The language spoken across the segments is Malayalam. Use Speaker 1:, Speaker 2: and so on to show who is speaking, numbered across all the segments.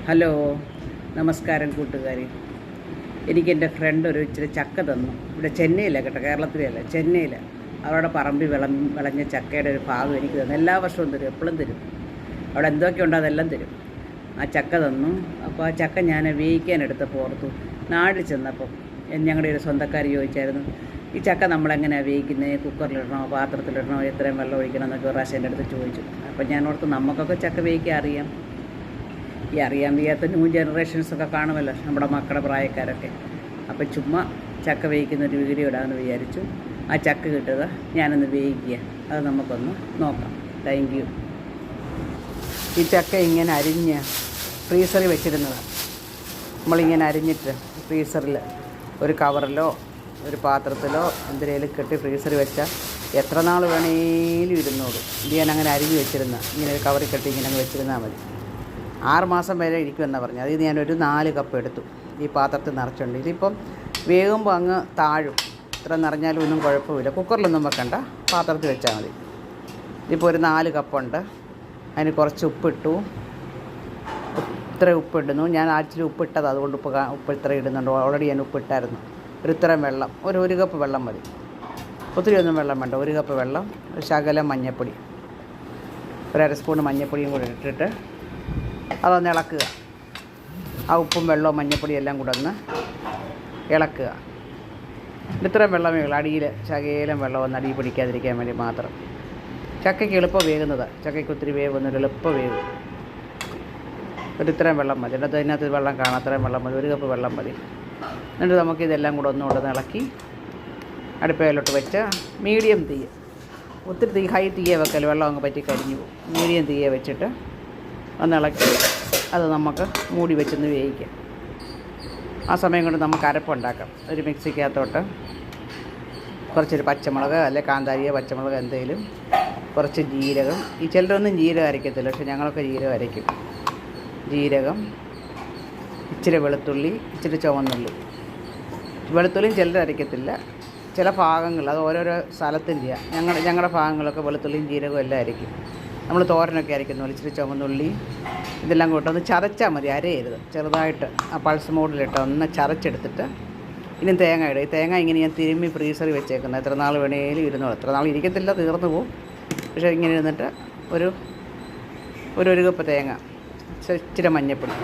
Speaker 1: ഹലോ, നമസ്കാരം കൂട്ടുകാരി. എനിക്കെൻ്റെ ഫ്രണ്ട് ഒരു ഇച്ചിരി ചക്ക തന്നു. ഇവിടെ ചെന്നൈയിലാണ് കേട്ടോ, കേരളത്തിലല്ല, ചെന്നൈയിൽ. അവരുടെ പറമ്പിൽ വിളഞ്ഞ ചക്കയുടെ ഒരു ഭാഗം എനിക്ക് തന്നു. എല്ലാ വർഷവും തരും, എപ്പോഴും തരും. അവിടെ എന്തൊക്കെയുണ്ടോ അതെല്ലാം തരും. ആ ചക്ക തന്നു. അപ്പോൾ ആ ചക്ക ഞാൻ വേവിക്കാനെടുത്തപ്പോൾ ഓർത്തു, നാട്ടിൽ ചെന്നപ്പോൾ ഞങ്ങളുടെ ഒരു സ്വന്തക്കാർ ചോദിച്ചായിരുന്നു, ഈ ചക്ക നമ്മളെങ്ങനെയാണ് വേവിക്കുന്നത്, കുക്കറിലിടണോ പാത്രത്തിലിടണോ, എത്രയും വെള്ളം ഒഴിക്കണം എന്നൊക്കെ ഒരു പ്രാവശ്യം എൻ്റെ അടുത്ത് ചോദിച്ചു. അപ്പോൾ ഞാൻ ഓർത്തു, നമുക്കൊക്കെ ചക്ക വേവിക്കാൻ അറിയാം. ഈ അറിയാൻ വയ്യാത്ത ന്യൂ ജനറേഷൻസൊക്കെ കാണുമല്ലോ, നമ്മുടെ മക്കളുടെ പ്രായക്കാരൊക്കെ. അപ്പോൾ ചുമ്മാ ചക്ക വേവിക്കുന്ന ഒരു വീഡിയോ ഇടാമെന്ന് വിചാരിച്ചു. ആ ചക്ക കിട്ടുക ഞാനൊന്ന് വേവിക്കുക, അത് നമുക്കൊന്ന് നോക്കാം. Thank you. ഈ ചക്ക ഇങ്ങനെ അരിഞ്ഞ് ഫ്രീസറിൽ വെച്ചിരുന്നതാണ്. നമ്മളിങ്ങനെ അരിഞ്ഞിട്ട് ഫ്രീസറിൽ ഒരു കവറിലോ ഒരു പാത്രത്തിലോ എന്തിനേലും കെട്ടി ഫ്രീസറിൽ വെച്ചാൽ എത്ര നാൾ വേണേലും ഇരുന്നോളൂ. ഇത് ഞാൻ അങ്ങനെ അരിഞ്ഞ് വെച്ചിരുന്ന, ഇങ്ങനെ ഒരു കവറിൽ കെട്ടി ഇങ്ങനെ അങ്ങ് വെച്ചിരുന്നാൽ മതി. 6 മാസം വരെ ഇരിക്കുമെന്നാണ് പറഞ്ഞത്. അതിൽ ഞാനൊരു 4 കപ്പ് എടുത്തു. ഈ പാത്രത്തിൽ നിറച്ചുണ്ട്. ഇതിപ്പം വേകുമ്പോൾ അങ്ങ് താഴും. ഇത്ര നിറഞ്ഞാലും ഒന്നും കുഴപ്പമില്ല. കുക്കറിലൊന്നും വെക്കണ്ട, പാത്രത്തിൽ വെച്ചാൽ മതി. ഇതിപ്പോൾ ഒരു 4 കപ്പുണ്ട്. അതിന് കുറച്ച് ഉപ്പിട്ടു. ഇത്ര ഉപ്പിടുന്നു. ഞാൻ ആക്ച്വലി ഉപ്പിട്ടത്, അതുകൊണ്ട് ഉപ്പ് ഇത്ര ഇടുന്നുണ്ട്. ഓൾറെഡി ഞാൻ ഉപ്പിട്ടായിരുന്നു. ഇത്രയും വെള്ളം, ഒരു കപ്പ് വെള്ളം മതി. ഒത്തിരി ഒന്നും വെള്ളം വേണ്ട. 1 കപ്പ് വെള്ളം, ഒരു ശകലം മഞ്ഞൾപ്പൊടി, ഒരു 1/2 സ്പൂൺ മഞ്ഞൾപ്പൊടിയും കൂടെ ഇട്ടിട്ട് അതൊന്ന് ഇളക്കുക. ആ ഉപ്പും വെള്ളവും മഞ്ഞൾപ്പൊടിയും എല്ലാം കൂടെ ഒന്ന് ഇളക്കുക. ഇത്രയും വെള്ളമേ ഉള്ളൂ. അടിയിൽ ശകലം വെള്ളം ഒന്ന് അടിയിൽ പിടിക്കാതിരിക്കാൻ വേണ്ടി മാത്രം. ചക്കയ്ക്ക് എളുപ്പം വേകുന്നത്. ചക്കയ്ക്ക് ഒത്തിരി വേവൊന്നുമില്ല, എളുപ്പം വേവും. ഇത്രയും വെള്ളം മതി. അതിനകത്ത് വെള്ളം കാണാം. അത്രയും വെള്ളം മതി. 1 കപ്പ് വെള്ളം മതി. എന്നിട്ട് നമുക്കിതെല്ലാം കൂടെ ഒന്നുകൊണ്ടൊന്ന് ഇളക്കി അടുപ്പയിലോട്ട് വെച്ച് മീഡിയം തീ, ഒത്തിരി തീ ഹൈ തീയെ വെക്കൽ, വെള്ളം അങ്ങ് പറ്റി കരിഞ്ഞു പോകും. മീഡിയം തീയെ വെച്ചിട്ട് ഒന്ന് ഇളക്കി അത് നമുക്ക് മൂടി വെച്ചൊന്ന് വേവിക്കാം. ആ സമയം കൊണ്ട് നമുക്ക് അരപ്പുണ്ടാക്കാം. ഒരു മിക്സിക്കകത്തോട്ട് കുറച്ചൊരു പച്ചമുളക്, അല്ലെ കാന്താരിയോ പച്ചമുളക് എന്തെങ്കിലും, കുറച്ച് ജീരകം. ഈ ചിലരൊന്നും ജീരകം അരയ്ക്കത്തില്ല, പക്ഷെ ഞങ്ങളൊക്കെ ജീരകം അരയ്ക്കും. ജീരകം, ഇച്ചിരി വെളുത്തുള്ളി, ഇച്ചിരി ചുവന്നുള്ളി. വെളുത്തുള്ളിയും ചിലർ അരയ്ക്കത്തില്ല, ചില ഭാഗങ്ങൾ, അത് ഓരോരോ സ്ഥലത്തും ചെയ്യാം. ഞങ്ങളുടെ ഭാഗങ്ങളൊക്കെ വെളുത്തുള്ളിയും ജീരകവും എല്ലാം അരയ്ക്കും. നമ്മൾ തോരനൊക്കെ അരയ്ക്കുന്ന പോലെ ഇച്ചിരി ചുവന്നുള്ളി ഇതെല്ലാം കൂട്ടൊന്ന് ചതച്ചാൽ മതി, അരയരുത്. ചെറുതായിട്ട് ആ പൾസ് മോഡിലിട്ട് ഒന്ന് ചതച്ചെടുത്തിട്ട് ഇനി തേങ്ങ ഇടുക. ഈ തേങ്ങ ഇങ്ങനെ ഞാൻ തിരുമ്മി ഫ്രീസറിൽ വെച്ചേക്കുന്നത്. എത്ര നാൾ വേണേലും ഇരുന്നോളൂ. എത്ര നാൾ ഇരിക്കത്തില്ല, തീർന്നു പോവും. പക്ഷേ ഇങ്ങനെ ഇരുന്നിട്ട് ഒരു കപ്പ് തേങ്ങ, ഇച്ചിരി മഞ്ഞൾപ്പൊടി,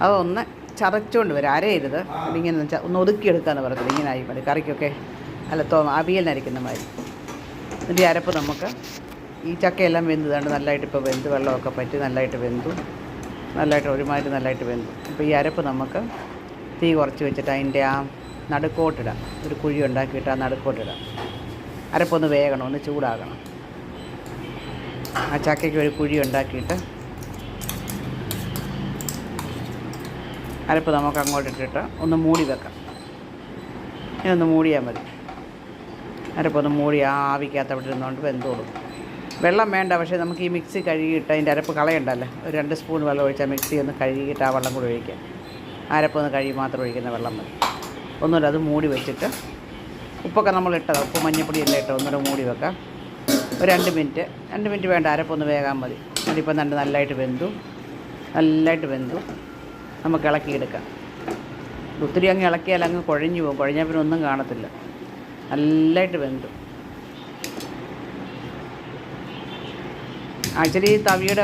Speaker 1: അതൊന്ന് ചതച്ചുകൊണ്ട് വരും. അരയരുത്. ഇങ്ങനെ ഒന്ന് ഒതുക്കിയെടുക്കാമെന്ന് പറയത്തില്ല, ഇങ്ങനെ ആയി മതി. കറിക്കൊക്കെ അല്ല അവിയലിനരയ്ക്കുന്ന മാതിരി. എന്നിട്ട് ഈ അരപ്പ് നമുക്ക്, ഈ ചക്കയെല്ലാം വെന്തതാണ് നല്ലതായിട്ട്. ഇപ്പോൾ വെന്ത് വെള്ളമൊക്കെ പറ്റി നല്ലതായിട്ട് വെന്തു, നല്ലതായിട്ട് ഒരുമാതിരി നല്ലതായിട്ട് വെന്തു. അപ്പോൾ ഈ അരപ്പ് നമുക്ക് തീ കുറച്ച് വെച്ചിട്ട് അതിൻ്റെ ആ നടുക്കോട്ടിടാം. ഒരു കുഴി ഉണ്ടാക്കിയിട്ട് ആ നടുക്കോട്ടിടാം. അരപ്പൊന്ന് വേകണം, ഒന്ന് ചൂടാകണം. ആ ചക്കയ്ക്ക് ഒരു കുഴി ഉണ്ടാക്കിയിട്ട് അരപ്പ് നമുക്ക് അങ്ങോട്ടിട്ടിട്ട് ഒന്ന് മൂടി വെക്കാം. ഇതൊന്ന് മൂടിയാൽ മതി. അരപ്പൊന്ന് മൂടി ആവിക്കകത്ത് അവിടെ ഇരുന്നുകൊണ്ട് വെന്തോളും. വെള്ളം വേണ്ട, പക്ഷേ നമുക്ക് ഈ മിക്സി കഴുകിയിട്ട് അതിൻ്റെ അരപ്പ് കളയണ്ടല്ലോ. ഒരു 2 സ്പൂൺ വെള്ളം ഒഴിച്ചാൽ മിക്സി ഒന്ന് കഴുകിയിട്ട് ആ വെള്ളം കൂടി ഒഴിക്കാം. അരപ്പൊന്ന് കഴുകി മാത്രം ഒഴിക്കുന്ന വെള്ളം മതി. ഒന്നുമില്ല, അത് മൂടി വെച്ചിട്ട് ഉപ്പൊക്കെ നമ്മൾ ഇട്ടതാണ്, ഉപ്പ് മഞ്ഞൾപ്പൊടി എല്ലാം ഇട്ട് ഒന്നുകൂടെ മൂടി വെക്കാം. ഒരു 2 മിനിറ്റ് വേണ്ട, അരപ്പൊന്ന് വേകാൻ മതി. അതിപ്പം നല്ലതായിട്ട് വെന്തു. നമുക്ക് ഇളക്കിയെടുക്കാം. ഒത്തിരി അങ്ങ് ഇളക്കിയാൽ അങ്ങ് കുഴഞ്ഞു പോകും. കുഴഞ്ഞാൽ പിന്നെ ഒന്നും കാണത്തില്ല. നല്ലതായിട്ട് വെന്തു. ആക്ച്വലി തവിയുടെ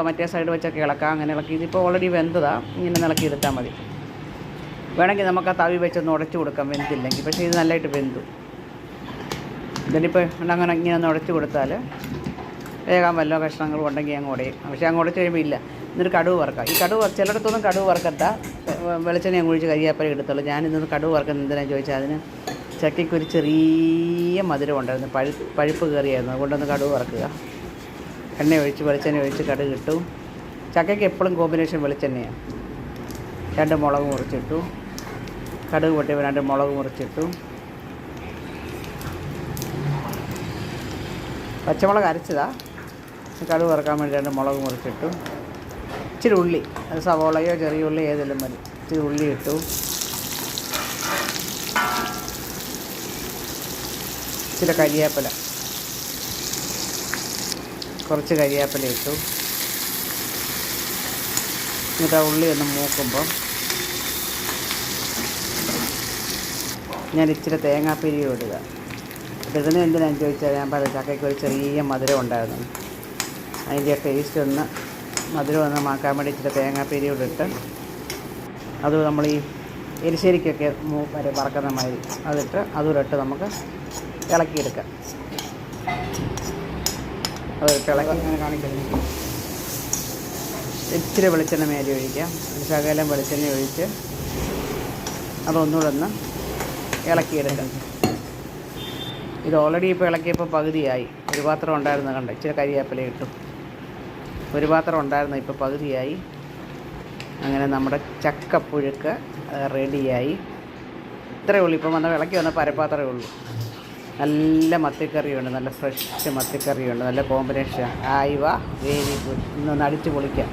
Speaker 1: മറ്റേ സൈഡ് വെച്ചൊക്കെ ഇളക്കാം. അങ്ങനെ ഇളക്കി, ഇതിപ്പോൾ ഓൾറെഡി വെന്തതാണ്. ഇങ്ങനെ ഇളക്കിയെടുത്താൽ മതി. വേണമെങ്കിൽ നമുക്ക് ആ തവി വെച്ചൊന്ന് ഉടച്ചു കൊടുക്കാം, വെന്തില്ലെങ്കിൽ. പക്ഷേ ഇത് നല്ലതായിട്ട് വെന്തു. ഇതിനിപ്പോൾ അങ്ങനെ ഇങ്ങനെ ഒന്ന് ഉടച്ചു കൊടുത്താൽ വേഗം വല്ല കഷ്ണങ്ങളും ഉണ്ടെങ്കിൽ അങ്ങ് ഉടയും. പക്ഷേ അങ്ങ് ഉടച്ച് കഴിയുമ്പോൾ ഇല്ല. എന്നിട്ട് കടുവ് വറുക്കാം. ഈ ചിലയിടത്തൊന്നും കടുവ് വറുക്കത്ത, വെളിച്ചെണ്ണ അങ്ങ് ഒഴിച്ച് കരിയാപ്പല എടുത്തുള്ളൂ. ഞാനിതൊന്ന് കടുവ് വറുക്കുന്നത് എന്തിനാണെന്ന് ചോദിച്ചാൽ, അതിന് ചക്കയ്ക്കൊരു ചെറിയ മധുരം ഉണ്ടായിരുന്നു, പഴുപ്പ് കയറിയായിരുന്നു. അതുകൊണ്ടൊന്ന് കടുവ് വറുക്കുക. എണ്ണ ഒഴിച്ച് വെളിച്ചെണ്ണ ഒഴിച്ച് കടുക് ഇട്ടു. ചക്കയ്ക്ക് എപ്പോഴും കോമ്പിനേഷൻ വെളിച്ചെണ്ണയാണ്. 2 മുളക് മുറിച്ചിട്ടു. കടുക് പൊട്ടിയപ്പോൾ 2 മുളക് മുറിച്ചിട്ടു. പച്ചമുളക് അരച്ചതാണ്. കടുക് വറുക്കാൻ വേണ്ടി 2 മുളക് മുറിച്ചിട്ടു. ഇച്ചിരി ഉള്ളി, അത് സവോളയോ ചെറിയ ഉള്ളി ഏതെങ്കിലും മതി. ഇച്ചിരി ഉള്ളി ഇട്ടു. ഇച്ചിരി കരിവേപ്പില, കുറച്ച് കരിവേപ്പില ഇട്ടു. എന്നിട്ട് ആ ഉള്ളി ഒന്ന് മൂക്കുമ്പോൾ ഞാൻ ഇച്ചിരി തേങ്ങാപ്പിരിയും ഇടുക. ഇടുന്നത് എന്തിനാണെന്ന് ചോദിച്ചാൽ ഞാൻ പറയാം, ചക്കയ്ക്ക് ഒരു ചെറിയ മധുരം ഉണ്ടായിരുന്നു. അതിൻ്റെ ടേസ്റ്റ് ഒന്ന് മധുരം ഒന്ന് മാക്കാൻ വേണ്ടി ഇച്ചിരി തേങ്ങാപ്പിരിയോട് ഇട്ട് അത് നമ്മൾ ഈ എരിശ്ശേരിക്കൊക്കെ വരെ വറക്കുന്ന മാതിരി അതിട്ട് അതുകൂടെ നമുക്ക് ഇളക്കിയെടുക്കാം. അതിട്ട് ഇളക്കി അങ്ങനെ കാണിക്കുന്നു. ഇച്ചിരി വെളിച്ചെണ്ണ മേലെ ഒഴിക്കാം. ശകലം വെളിച്ചെണ്ണ ഒഴിച്ച് അതൊന്നുകൂടെ ഒന്ന് ഇളക്കിയെടുക്കാം. ഇത് ഓൾറെഡി ഇപ്പോൾ ഇളക്കിയപ്പോൾ പകുതിയായി. ഒരു പാത്രം ഉണ്ടായിരുന്നു, കണ്ട ഇച്ചിരി കരിവേപ്പില ഇട്ടു. ഒരു പാത്രം ഉണ്ടായിരുന്നു, ഇപ്പോൾ പകുതിയായി. അങ്ങനെ നമ്മുടെ ചക്കപ്പുഴുക്ക് റെഡിയായി. ഇത്രയേ ഉള്ളൂ. ഇപ്പം വന്ന ഇളക്കി വന്ന പരപ്പാത്രമേ ഉള്ളൂ. നല്ല മത്തിക്കറിയുണ്ട്, നല്ല ഫ്രഷ് മത്തിക്കറിയുണ്ട്, നല്ല കോമ്പിനേഷൻ. ആയിവ very good. ഇന്നൊന്ന് അടിച്ച് പൊളിക്കാം.